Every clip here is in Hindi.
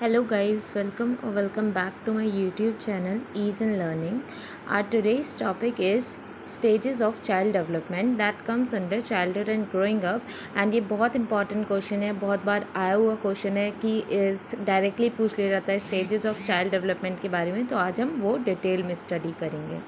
Hello guys, welcome back to my YouTube channel Ease in Learning. Our today's topic is stages of child development that comes under childhood and growing up. And ये बहुत इंपॉर्टेंट क्वेश्चन है, बहुत बार आया हुआ क्वेश्चन है कि इस डायरेक्टली पूछ लिया जाता है स्टेजेस ऑफ चाइल्ड डेवलपमेंट के बारे में। तो आज हम वो डिटेल में स्टडी करेंगे।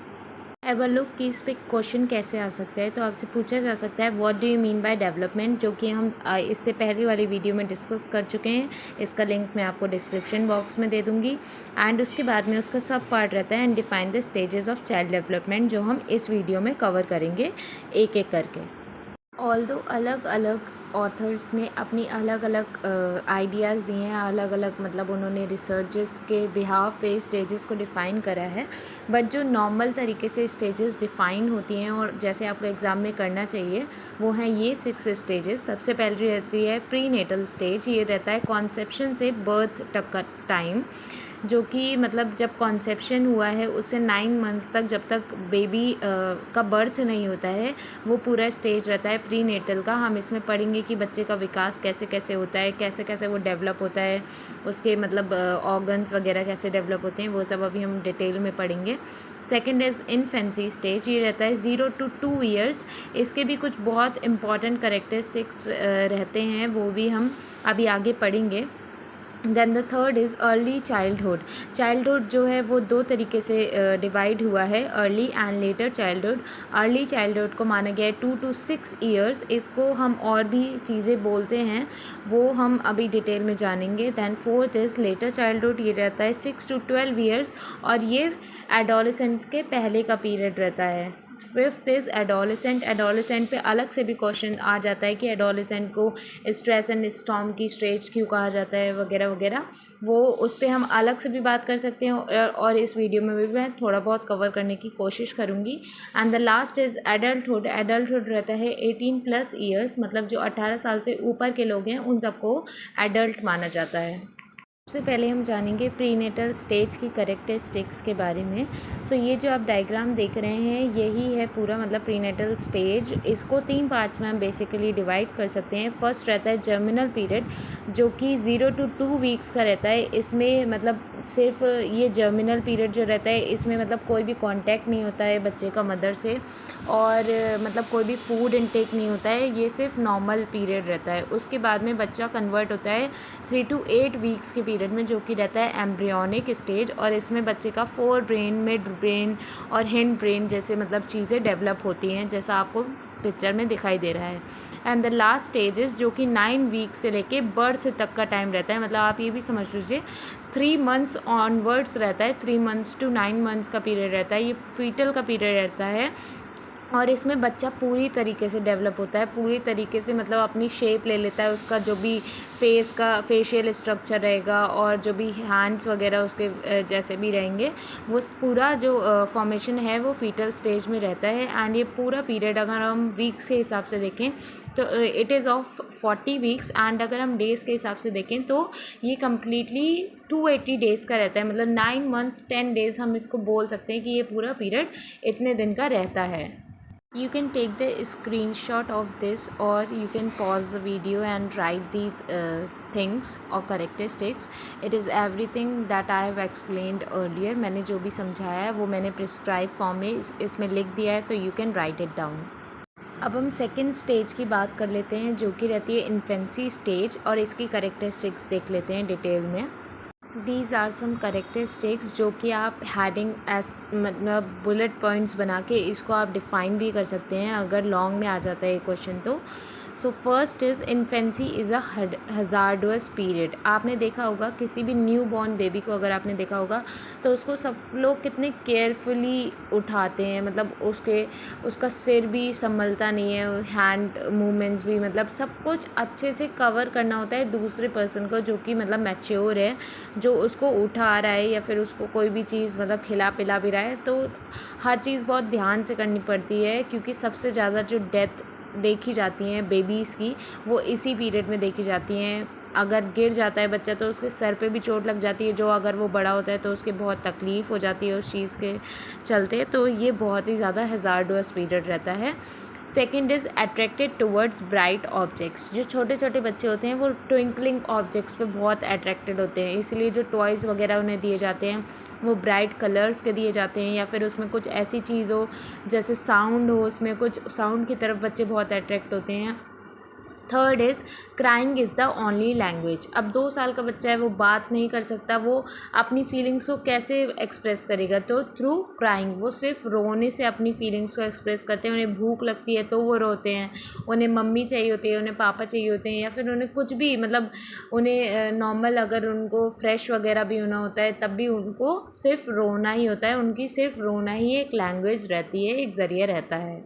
एवर लुक कि इस पर क्वेश्चन कैसे आ सकता है। तो आपसे पूछा जा सकता है what do you mean by development, जो कि हम इससे पहले वाली वीडियो में डिस्कस कर चुके हैं। इसका लिंक मैं आपको डिस्क्रिप्शन बॉक्स में दे दूँगी। एंड उसके बाद में उसका सब पार्ट रहता है and define the stages of child development, जो हम इस वीडियो में कवर करेंगे एक एक करके। ऑल्दो अलग अलग ऑथर्स ने अपनी अलग अलग आइडियाज़ दिए हैं, अलग अलग मतलब उन्होंने रिसर्चेस के बिहाफ पे स्टेजेस को डिफ़ाइन करा है। बट जो नॉर्मल तरीके से स्टेजेस डिफ़ाइन होती हैं और जैसे आपको एग्ज़ाम में करना चाहिए वो हैं ये 6 स्टेजेस। सबसे पहले रहती है प्री नेटल स्टेज। ये रहता है कॉन्सेप्शन से बर्थ तक का टाइम, जो कि मतलब जब कॉन्सेप्शन हुआ है उससे 9 मंथ्स तक, जब तक बेबी का बर्थ नहीं होता है, वो पूरा स्टेज रहता है प्री नेटल का। हम इसमें पढ़ेंगे कि बच्चे का विकास कैसे कैसे होता है, कैसे कैसे वो डेवलप होता है, उसके मतलब ऑर्गन्स वगैरह कैसे डेवलप होते हैं, वो सब अभी हम डिटेल में पढ़ेंगे। Second is infancy stage. ये रहता है 0 to 2 ईयर्स। इसके भी कुछ बहुत इंपॉर्टेंट करेक्टरिस्टिक्स रहते हैं, वो भी हम अभी आगे पढ़ेंगे। Then the third is early childhood. Childhood जो है वो 2 तरीके से डिवाइड हुआ है, early and later childhood. Early childhood को माना गया है 2 to 6 ईयर्स। इसको हम और भी चीज़ें बोलते हैं, वो हम अभी डिटेल में जानेंगे। Then fourth is later childhood. ये रहता है 6 to 12 ईयर्स और ये एडोलेसेंट्स के पहले का पीरियड रहता है। Fifth is adolescent. एडोलेसेंट पे अलग से भी क्वेश्चन आ जाता है कि एडोलेसेंट को स्ट्रेस एंड स्टॉर्म की स्टेज क्यों कहा जाता है वगैरह वगैरह, वो उस पर हम अलग से भी बात कर सकते हैं और इस वीडियो में भी मैं थोड़ा बहुत कवर करने की कोशिश करूँगी। And the last is adulthood. Adulthood रहता है 18+ ईयर्स, मतलब जो 18 साल से ऊपर के लोग हैं उन सबको एडल्ट माना जाता है। सबसे पहले हम जानेंगे प्रीनेटल स्टेज की करेक्टरिस्टिक्स के बारे में। सो ये जो आप डायग्राम देख रहे हैं यही है पूरा मतलब प्रीनेटल स्टेज। इसको 3 पार्ट्स में हम बेसिकली डिवाइड कर सकते हैं। फर्स्ट रहता है जर्मिनल पीरियड, जो कि 0 to 2 वीक्स का रहता है। इसमें मतलब सिर्फ ये जर्मिनल पीरियड जो रहता है इसमें मतलब कोई भी कांटेक्ट नहीं होता है बच्चे का मदर से, और मतलब कोई भी फूड इनटेक नहीं होता है, ये सिर्फ नॉर्मल पीरियड रहता है। उसके बाद में बच्चा कन्वर्ट होता है 3 to 8 वीक्स के पीरियड में, जो कि रहता है एम्ब्रियोनिक स्टेज, और इसमें बच्चे का फोर ब्रेन, मिड ब्रेन और हिंड ब्रेन जैसे मतलब चीज़ें डेवलप होती हैं, जैसा आपको पिक्चर में दिखाई दे रहा है। एंड द लास्ट स्टेजेस जो कि 9 वीक से लेके बर्थ तक का टाइम रहता है, मतलब आप ये भी समझ लीजिए 3 मंथ्स ऑनवर्ड्स रहता है, 3 मंथ्स to 9 मंथ्स का पीरियड रहता है, ये फीटल का पीरियड रहता है। और इसमें बच्चा पूरी तरीके से डेवलप होता है, पूरी तरीके से मतलब अपनी शेप ले लेता है, उसका जो भी फेस का फेशियल स्ट्रक्चर रहेगा और जो भी हैंड्स वगैरह उसके जैसे भी रहेंगे, वो पूरा जो फॉर्मेशन है वो फीटल स्टेज में रहता है। एंड ये पूरा पीरियड अगर हम वीक्स के हिसाब से देखें तो it is of 40 weeks, and अगर हम डेज़ के हिसाब से देखें तो ये कम्प्लीटली 280 डेज़ का रहता है, मतलब 9 मंथ्स 10 डेज़ हम इसको बोल सकते हैं कि ये पूरा पीरियड इतने दिन का रहता है। You can take the screenshot of this or you can pause the video and write these things or characteristics. It is everything that I have explained earlier. मैंने जो भी समझाया है वो मैंने प्रिस्क्राइब फॉर्म में इसमें लिख दिया है, तो you can write it down. अब हम सेकेंड स्टेज की बात कर लेते हैं, जो कि रहती है इन्फेंसी स्टेज, और इसकी करेक्टरिस्टिक्स देख लेते हैं डिटेल में। दीज आर सम करेक्टरिस्टिक्स जो कि आप हेडिंग एस मतलब बुलेट पॉइंट्स बना के इसको आप डिफ़ाइन भी कर सकते हैं अगर लॉन्ग में आ जाता है क्वेश्चन तो। So first is infancy is a hazards period. आपने देखा होगा किसी भी न्यू बॉर्न बेबी को, अगर आपने देखा होगा तो उसको सब लोग कितने केयरफुली उठाते हैं, मतलब उसका सिर भी संभलता नहीं है, हैंड मूवमेंट्स भी, मतलब सब कुछ अच्छे से कवर करना होता है दूसरे पर्सन को जो कि मतलब मैच्योर है, जो उसको उठा रहा है या फिर उसको कोई भी चीज़ मतलब खिला पिला भी रहा है, तो हर चीज़ बहुत ध्यान से करनी पड़ती है, क्योंकि सबसे ज़्यादा जो डेथ देखी जाती हैं बेबीज़ की वो इसी पीरियड में देखी जाती हैं। अगर गिर जाता है बच्चा तो उसके सर पे भी चोट लग जाती है, जो अगर वो बड़ा होता है तो उसके बहुत तकलीफ़ हो जाती है उस चीज़ के चलते, तो ये बहुत ही ज़्यादा हज़ार्डस पीरियड रहता है। Second is attracted towards bright objects. जो छोटे छोटे बच्चे होते हैं वो ट्विंकलिंग ऑब्जेक्ट्स पे बहुत अट्रैक्टेड होते हैं, इसलिए जो टॉयज़ वगैरह उन्हें दिए जाते हैं वो ब्राइट कलर्स के दिए जाते हैं, या फिर उसमें कुछ ऐसी चीज़ हो जैसे साउंड हो, उसमें कुछ साउंड की तरफ बच्चे बहुत अट्रैक्ट होते हैं। Third is crying is the only language. अब 2 साल का बच्चा है, वो बात नहीं कर सकता, वो अपनी फीलिंग्स को कैसे एक्सप्रेस करेगा? तो थ्रू क्राइंग। वो सिर्फ रोने से अपनी फीलिंग्स को एक्सप्रेस करते हैं। उन्हें भूख लगती है तो वो रोते हैं, उन्हें मम्मी चाहिए होती है, उन्हें पापा चाहिए होते हैं, या फिर उन्हें कुछ भी, मतलब उन्हें नॉर्मल अगर उनको फ्रेश वगैरह भी होना होता है तब भी उनको सिर्फ रोना ही होता है। उनकी सिर्फ रोना ही एक लैंग्वेज रहती है, एक ज़रिया रहता है।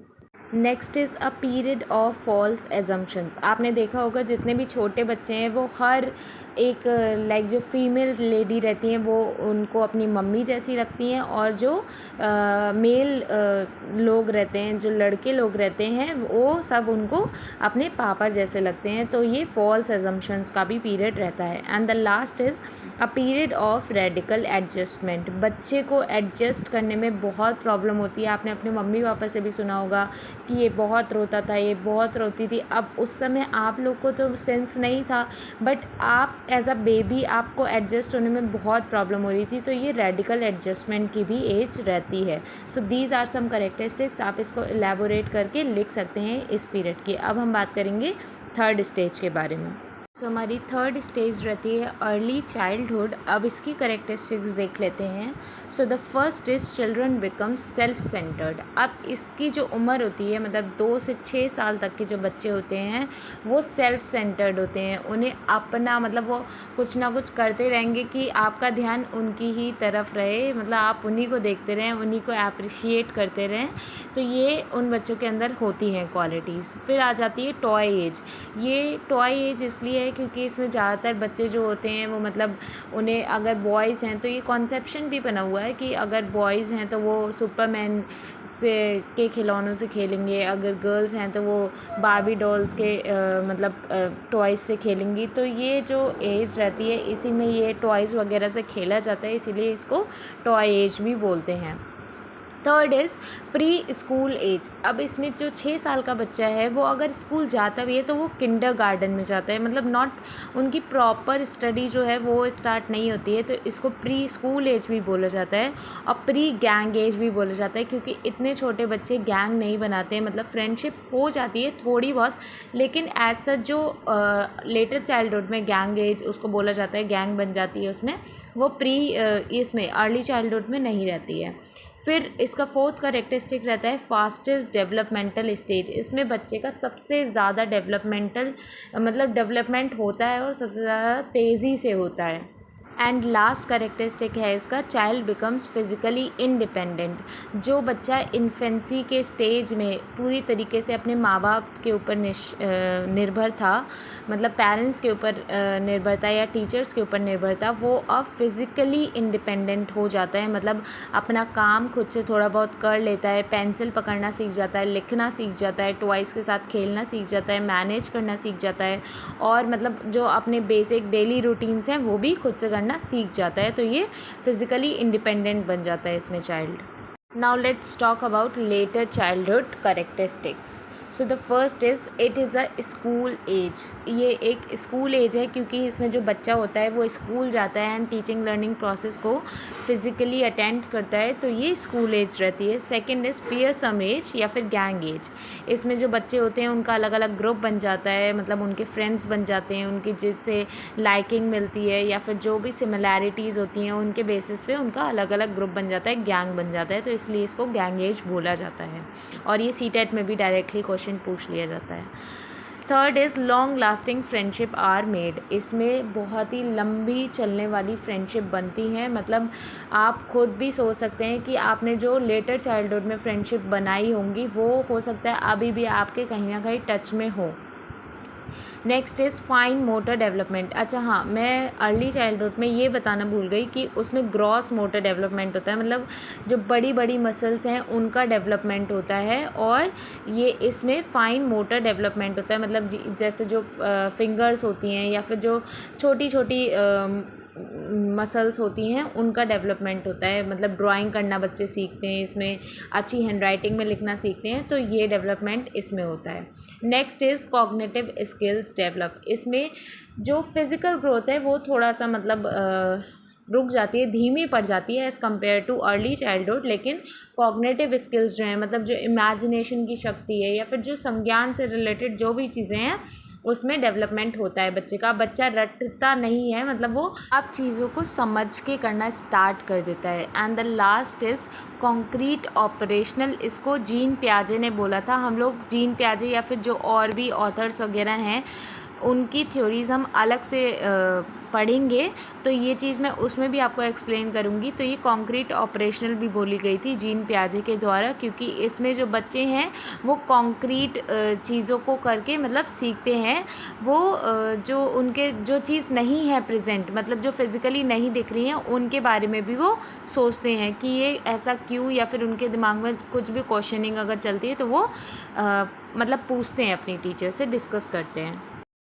Next is a period of false assumptions. आपने देखा होगा जितने भी छोटे बच्चे हैं वो हर एक लाइक जो फीमेल लेडी रहती हैं वो उनको अपनी मम्मी जैसी लगती हैं, और जो मेल लोग रहते हैं, जो लड़के लोग रहते हैं, वो सब उनको अपने पापा जैसे लगते हैं। तो ये फॉल्स एजम्पशंस का भी पीरियड रहता है। And the last is a period of radical adjustment. बच्चे को एडजस्ट करने में बहुत प्रॉब्लम होती है। आपने अपने मम्मी पापा से भी सुना होगा कि ये बहुत रोता था, ये बहुत रोती थी। अब उस समय आप लोग को तो सेंस नहीं था, बट आप एज अ बेबी आपको एडजस्ट होने में बहुत प्रॉब्लम हो रही थी, तो ये रेडिकल एडजस्टमेंट की भी एज रहती है। So these are some characteristics. आप इसको एलैबोरेट करके लिख सकते हैं इस पीरियड की। अब हम बात करेंगे थर्ड स्टेज के बारे में। सो हमारी थर्ड स्टेज रहती है अर्ली चाइल्डहुड। अब इसकी करेक्टरिस्टिक्स देख लेते हैं। सो the first is children become self centred. अब इसकी जो उम्र होती है, मतलब 2 से 6 साल तक के जो बच्चे होते हैं वो सेल्फ सेंटर्ड होते हैं। उन्हें अपना, मतलब वो कुछ ना कुछ करते रहेंगे कि आपका ध्यान उनकी ही तरफ रहे, मतलब आप उन्हीं को देखते रहें, उन्हीं को अप्रिशिएट करते रहें। तो ये उन बच्चों के अंदर होती हैं क्वालिटीज़। फिर आ जाती है टॉय एज। ये टॉय एज इसलिए है क्योंकि इसमें ज़्यादातर बच्चे जो होते हैं वो, मतलब उन्हें, अगर बॉयज़ हैं तो ये कॉन्सेप्शन भी बना हुआ है कि अगर बॉयज़ हैं तो वो सुपरमैन से के खिलौनों से खेलेंगे, अगर गर्ल्स हैं तो वो बार्बी डॉल्स के मतलब टॉयज़ से खेलेंगी। तो ये जो एज रहती है इसी में ये टॉयज़ वगैरह से खेला जाता है, इसीलिए इसको टॉय एज भी बोलते हैं। Third is preschool age. अब इसमें जो 6 साल का बच्चा है वो अगर स्कूल जाता भी है तो वो किंडरगार्टन में जाता है, मतलब नॉट, उनकी प्रॉपर स्टडी जो है वो स्टार्ट नहीं होती है, तो इसको प्री स्कूल एज भी बोला जाता है। और प्री गैंग एज भी बोला जाता है, क्योंकि इतने छोटे बच्चे गैंग नहीं बनाते हैं, मतलब फ्रेंडशिप हो जाती है थोड़ी बहुत, लेकिन एज सच जो लेटर चाइल्डहुड में गैंग एज उसको बोला जाता है, गैंग बन जाती है उसमें, वो प्री इसमें अर्ली चाइल्डहुड में नहीं रहती है। फिर इसका फोर्थ करेक्टरिस्टिक रहता है फास्टेस्ट डेवलपमेंटल स्टेज। इसमें बच्चे का सबसे ज़्यादा डेवलपमेंटल, मतलब डेवलपमेंट होता है और सबसे ज़्यादा तेज़ी से होता है। एंड लास्ट करेक्टरिस्टिक है इसका चाइल्ड बिकम्स फिज़िकली इंडिपेंडेंट। जो बच्चा इन्फेंसी के स्टेज में पूरी तरीके से अपने माँ बाप के ऊपर निर्भर था, मतलब पेरेंट्स के ऊपर निर्भर था या टीचर्स के ऊपर निर्भर था, वो अब फिज़िकली इंडिपेंडेंट हो जाता है, मतलब अपना काम खुद से थोड़ा बहुत कर लेता है, पेंसिल पकड़ना सीख जाता है, लिखना सीख जाता है, टॉयज़ के साथ खेलना सीख जाता है, मैनेज करना सीख जाता है, और मतलब जो अपने बेसिक डेली रूटीन्स हैं वो भी खुद से करना सीख जाता है। तो ये फिज़िकली इंडिपेंडेंट बन जाता है इसमें child. Now let's talk about later childhood characteristics. So the first is it is a school age. ये एक स्कूल एज है क्योंकि इसमें जो बच्चा होता है वो स्कूल जाता है एंड टीचिंग लर्निंग प्रोसेस को फिज़िकली अटेंड करता है, तो ये स्कूल एज रहती है। सेकंड इज़ पियरसम एज या फिर गैंग एज। इसमें जो बच्चे होते हैं उनका अलग अलग ग्रुप बन जाता है, मतलब उनके फ्रेंड्स बन जाते हैं, उनकी जिससे लाइकिंग मिलती है या फिर जो भी सिमिलैरिटीज़ होती हैं उनके बेसिस पे उनका अलग अलग ग्रुप बन जाता है, गैंग बन जाता है, तो इसलिए इसको गैंग एज बोला जाता है। और ये सीटेट में भी डायरेक्टली क्वेश्चन पूछ लिया जाता है। Third is long lasting friendship are made. इसमें बहुत ही लंबी चलने वाली फ्रेंडशिप बनती है, मतलब आप खुद भी सोच सकते हैं कि आपने जो लेटर चाइल्डहुड में फ्रेंडशिप बनाई होंगी वो हो सकता है अभी भी आपके कहीं ना कहीं टच में हो। Next is fine motor development. अच्छा हाँ, मैं अर्ली चाइल्डहुड में ये बताना भूल गई कि उसमें ग्रॉस मोटर डेवलपमेंट होता है, मतलब जो बड़ी बड़ी मसल्स हैं उनका डेवलपमेंट होता है, और ये इसमें फाइन मोटर डेवलपमेंट होता है, मतलब जैसे जो फिंगर्स होती हैं या फिर जो छोटी छोटी मसल्स होती हैं उनका डेवलपमेंट होता है, मतलब ड्राइंग करना बच्चे सीखते हैं इसमें, अच्छी हैंडराइटिंग में लिखना सीखते हैं, तो ये डेवलपमेंट इसमें होता है। Next is cognitive skills develop. इसमें जो फिज़िकल ग्रोथ है वो थोड़ा सा मतलब रुक जाती है, धीमी पड़ जाती है as compare too early childhood, लेकिन कॉग्निटिव स्किल्स जो हैं, मतलब जो इमेजिनेशन की शक्ति है या फिर जो संज्ञान से रिलेटेड जो भी चीज़ें हैं उसमें डेवलपमेंट होता है बच्चे का। बच्चा रटता नहीं है, मतलब वो अब चीज़ों को समझ के करना स्टार्ट कर देता है। And the last is concrete operational. इसको जीन पियाजे ने बोला था। हम लोग जीन पियाजे या फिर जो और भी ऑथर्स वगैरह हैं उनकी थ्योरीज़ हम अलग से पढ़ेंगे, तो ये चीज़ मैं उसमें भी आपको एक्सप्लेन करूँगी। तो ये कॉन्क्रीट ऑपरेशनल भी बोली गई थी जीन पियाजे के द्वारा, क्योंकि इसमें जो बच्चे हैं वो कॉन्क्रीट चीज़ों को करके मतलब सीखते हैं। वो जो उनके जो चीज़ नहीं है प्रेजेंट, मतलब जो फिज़िकली नहीं दिख रही हैं, उनके बारे में भी वो सोचते हैं कि ये ऐसा क्यों, या फिर उनके दिमाग में कुछ भी क्वेश्चनिंग अगर चलती है तो वो मतलब पूछते हैं अपनी टीचर से, डिस्कस करते हैं।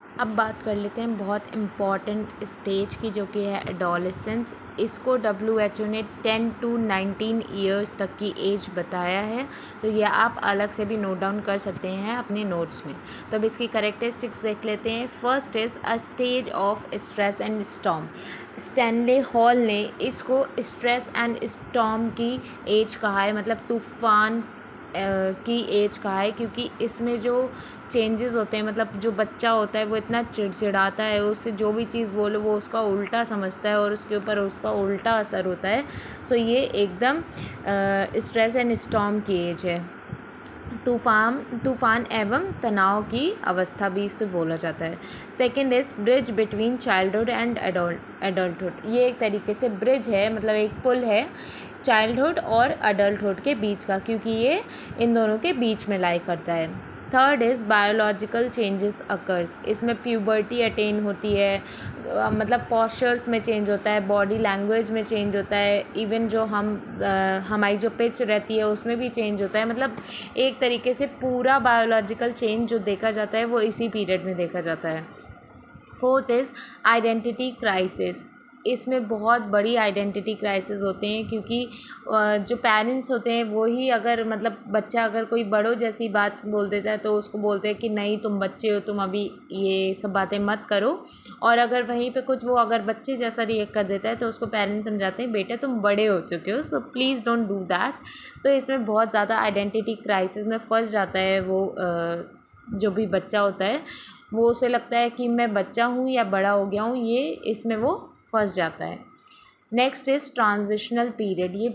अब बात कर लेते हैं बहुत इम्पॉर्टेंट स्टेज की, जो कि है एडोलेसेंस। इसको WHO ने 10 to 19 ईयर्स तक की एज बताया है, तो ये आप अलग से भी नोट डाउन कर सकते हैं अपने नोट्स में। तो अब इसकी करेक्टरिस्टिक्स देख लेते हैं। First is a stage of stress and storm. Stanley hall ने इसको स्ट्रेस एंड स्टॉर्म की एज कहा है, मतलब तूफान की एज कहा है, क्योंकि इसमें जो चेंजेस होते हैं, मतलब जो बच्चा होता है वो इतना चिड़चिड़ाता है, उससे जो भी चीज़ बोलो वो उसका उल्टा समझता है और उसके ऊपर उसका उल्टा असर होता है। सो ये एकदम स्ट्रेस एंड स्टॉर्म की एज है। तूफ़ान एवं तनाव की अवस्था भी इससे बोला जाता है। Second is bridge between childhood and adulthood. ये एक तरीके से ब्रिज है, मतलब एक पुल है चाइल्डहुड और अडल्टहुड के बीच का, क्योंकि ये इन दोनों के बीच में लाई करता है। Third is biological changes occurs. इसमें प्यूबर्टी अटेन होती है, मतलब पॉस्चर्स में चेंज होता है, बॉडी लैंग्वेज में चेंज होता है, इवन जो हमारी जो पिच रहती है उसमें भी चेंज होता है। मतलब एक तरीके से पूरा बायोलॉजिकल चेंज जो देखा जाता है वो इसी पीरियड में देखा जाता है। Fourth is identity crisis. इसमें बहुत बड़ी आइडेंटिटी क्राइसिस होते हैं, क्योंकि जो पेरेंट्स होते हैं वो ही अगर मतलब बच्चा अगर कोई बड़ों जैसी बात बोल देता है तो उसको बोलते हैं कि नहीं तुम बच्चे हो, तुम अभी ये सब बातें मत करो। और अगर वहीं पे कुछ वो अगर बच्चे जैसा रिएक्ट कर देता है तो उसको पेरेंट्स समझाते हैं बेटा तुम बड़े हो चुके हो, so please don't do that. तो इसमें बहुत ज़्यादा आइडेंटिटी क्राइसिस में फंस जाता है वो जो भी बच्चा होता है। वो उसे लगता है कि मैं बच्चा हूँ या बड़ा हो गया हूँ, ये इसमें वो फंस जाता है। Next is transitional period. ये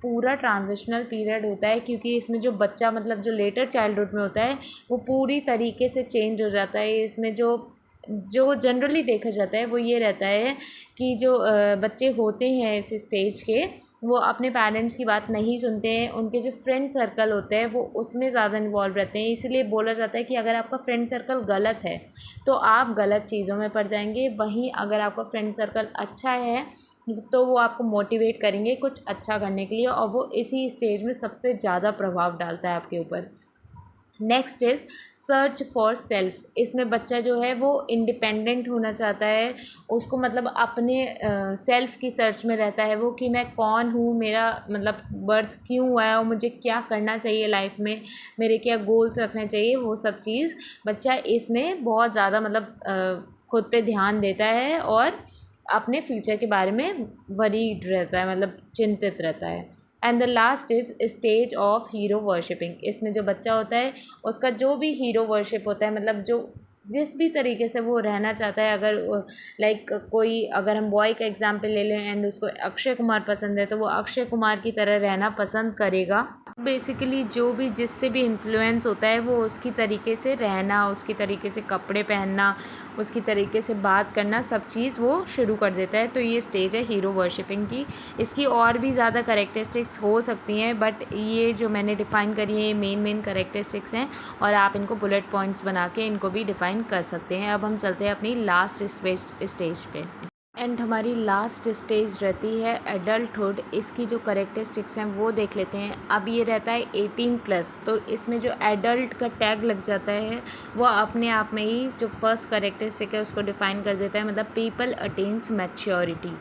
पूरा ट्रांजिशनल पीरियड होता है, क्योंकि इसमें जो बच्चा मतलब जो लेटर चाइल्डहुड में होता है वो पूरी तरीके से चेंज हो जाता है। इसमें जो जनरली देखा जाता है वो ये रहता है कि जो बच्चे होते हैं इस स्टेज के, वो अपने पेरेंट्स की बात नहीं सुनते हैं, उनके जो फ्रेंड सर्कल होते हैं वो उसमें ज़्यादा इन्वॉल्व रहते हैं। इसीलिए बोला जाता है कि अगर आपका फ्रेंड सर्कल गलत है तो आप गलत चीज़ों में पड़ जाएंगे, वहीं अगर आपका फ्रेंड सर्कल अच्छा है तो वो आपको मोटिवेट करेंगे कुछ अच्छा करने के लिए, और वो इसी स्टेज में सबसे ज़्यादा प्रभाव डालता है आपके ऊपर। Next is search for self. इसमें बच्चा जो है वो इंडिपेंडेंट होना चाहता है, उसको मतलब अपने सेल्फ की सर्च में रहता है वो, कि मैं कौन हूँ, मेरा मतलब बर्थ क्यों हुआ है और मुझे क्या करना चाहिए लाइफ में, मेरे क्या गोल्स रखने चाहिए, वो सब चीज़ बच्चा इसमें बहुत ज़्यादा मतलब खुद पे ध्यान देता है और अपने फ्यूचर के बारे में वरीड रहता है, मतलब चिंतित रहता है। And the last is stage of hero worshipping. इसमें जो बच्चा होता है उसका जो भी हीरो वर्शिप होता है, मतलब जो जिस भी तरीके से वो रहना चाहता है, अगर लाइक कोई अगर हम बॉय का एग्जांपल ले लें एंड उसको अक्षय कुमार पसंद है तो वो अक्षय कुमार की तरह रहना पसंद करेगा। बेसिकली जो भी जिससे भी इन्फ्लुएंस होता है वो उसकी तरीके से रहना, उसकी तरीके से कपड़े पहनना, उसकी तरीके से बात करना, सब चीज़ वो शुरू कर देता है। तो ये स्टेज है हीरो वर्शिपिंग की। इसकी और भी ज़्यादा करेक्टरिस्टिक्स हो सकती हैं, बट ये जो मैंने डिफ़ाइन करी है ये मेन करेक्टरिस्टिक्स हैं, और आप इनको बुलेट पॉइंट्स बना के इनको भी डिफ़ाइन कर सकते हैं। अब हम चलते हैं अपनी लास्ट स्टेज पे। एंड हमारी लास्ट स्टेज रहती है एडल्टहुड। इसकी जो करेक्टरिस्टिक्स हैं वो देख लेते हैं। अब ये रहता है 18+, तो इसमें जो एडल्ट का टैग लग जाता है वो अपने आप में ही जो फर्स्ट करेक्टरिस्टिक है उसको डिफ़ाइन कर देता है, मतलब पीपल अटेन्स मैच्योरिटी।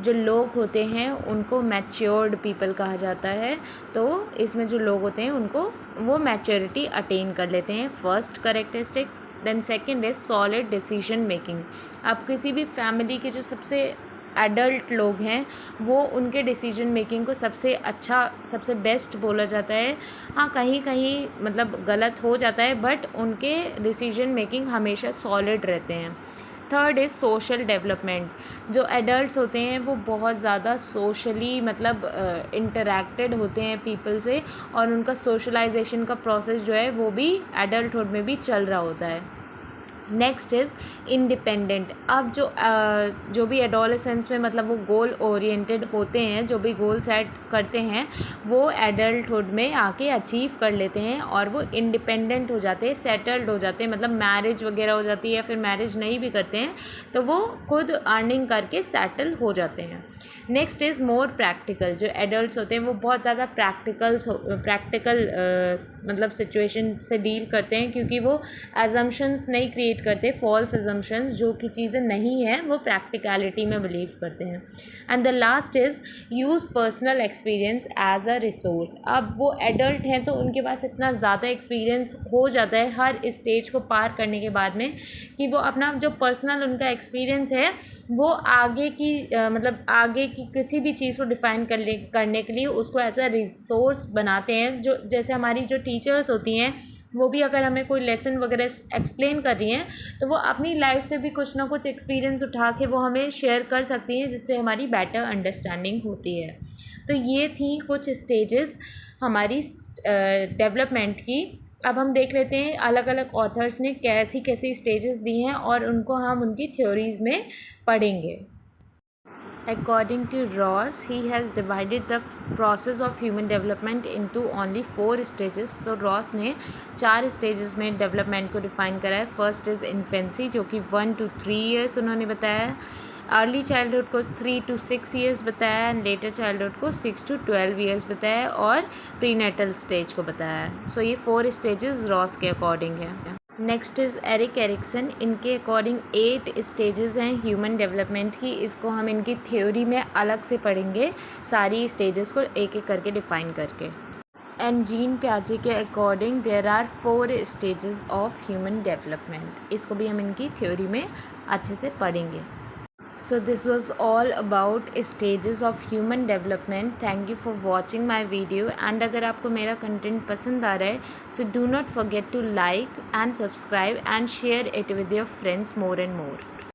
जो लोग होते हैं उनको मैच्योर्ड पीपल कहा जाता है। तो इसमें जो लोग होते हैं उनको वो मैच्योरिटी अटेन कर लेते हैं, first characteristic. Then second is solid decision making. आप किसी भी फैमिली के जो सबसे एडल्ट लोग हैं वो उनके डिसीजन मेकिंग को सबसे अच्छा, सबसे बेस्ट बोला जाता है। हाँ, कहीं कहीं मतलब गलत हो जाता है, बट उनके डिसीजन मेकिंग हमेशा सॉलिड रहते हैं। Third is social development. जो एडल्ट्स होते हैं वो बहुत ज़्यादा सोशली मतलब इंटरेक्टेड होते हैं पीपल से, और उनका सोशलाइजेशन का प्रोसेस जो है वो भी एडल्टहुड में भी चल रहा होता है। Next is independent. अब जो भी एडोलेसेंस में मतलब वो गोल ओरिएंटेड होते हैं, जो भी गोल सेट करते हैं वो एडल्टहुड में आके अचीव कर लेते हैं और वो इंडिपेंडेंट हो जाते हैं, सेटल्ड हो जाते हैं, मतलब मैरिज वगैरह हो जाती है, या फिर मैरिज नहीं भी करते हैं तो वो खुद अर्निंग करके सेटल हो जाते हैं। Next is more practical. जो एडल्ट्स होते हैं वो बहुत ज़्यादा प्रैक्टिकल मतलब सिचुएशन से डील करते हैं, क्योंकि वो एजम्पशंस नहीं क्रिएट करते, फॉल्स एजम्पशंस, जो कि चीज़ें नहीं हैं वो प्रैक्टिकलिटी में बिलीव करते हैं। And the last is use personal experience as a resource. अब वो एडल्ट हैं तो उनके पास इतना ज़्यादा एक्सपीरियंस हो जाता है हर स्टेज को पार करने के बाद में, कि वो अपना जो पर्सनल उनका एक्सपीरियंस है वो आगे की मतलब आगे की किसी भी चीज़ को डिफ़ाइन करने के लिए उसको एज अ रिसोर्स बनाते हैं। जो जैसे हमारी जो टीचर्स होती हैं वो भी अगर हमें कोई लेसन वगैरह एक्सप्लेन कर रही हैं तो वो अपनी लाइफ से भी कुछ ना कुछ एक्सपीरियंस उठा के वो हमें शेयर कर सकती हैं, जिससे हमारी बेटर अंडरस्टैंडिंग होती है। तो ये थी कुछ स्टेजेस हमारी डेवलपमेंट की। अब हम देख लेते हैं अलग अलग ऑथर्स ने कैसी कैसी स्टेजेस दी हैं और उनको हम उनकी थ्योरीज़ में पढ़ेंगे। According to Ross, he has divided the process of human development into only 4 stages. So Ross ने 4 stages में development को define करा है। First is infancy, जो कि 1 to 3 years उन्होंने बताया। अर्ली चाइल्डहुड को 3 to 6 years बताया, एंड लेटर चाइल्डहुड को 6 to 12 years बताया, और प्रीनेटल स्टेज को बताया। सो ये 4 स्टेजेस रॉस के अकॉर्डिंग है। Next is Erik Erikson. इनके अकॉर्डिंग 8 स्टेजेस हैं ह्यूमन डेवलपमेंट की। इसको हम इनकी थ्योरी में अलग से पढ़ेंगे, सारी स्टेजेस को एक एक करके डिफ़ाइन करके। एंड जीन प्याजे के according there are 4 stages of human development. इसको भी हम इनकी थ्योरी में अच्छे से पढ़ेंगे। So this was all about stages of human development. Thank you for watching my video, and अगर आपको मेरा कंटेंट पसंद आ रहा है so do not forget to like and subscribe and share it with your friends more and more.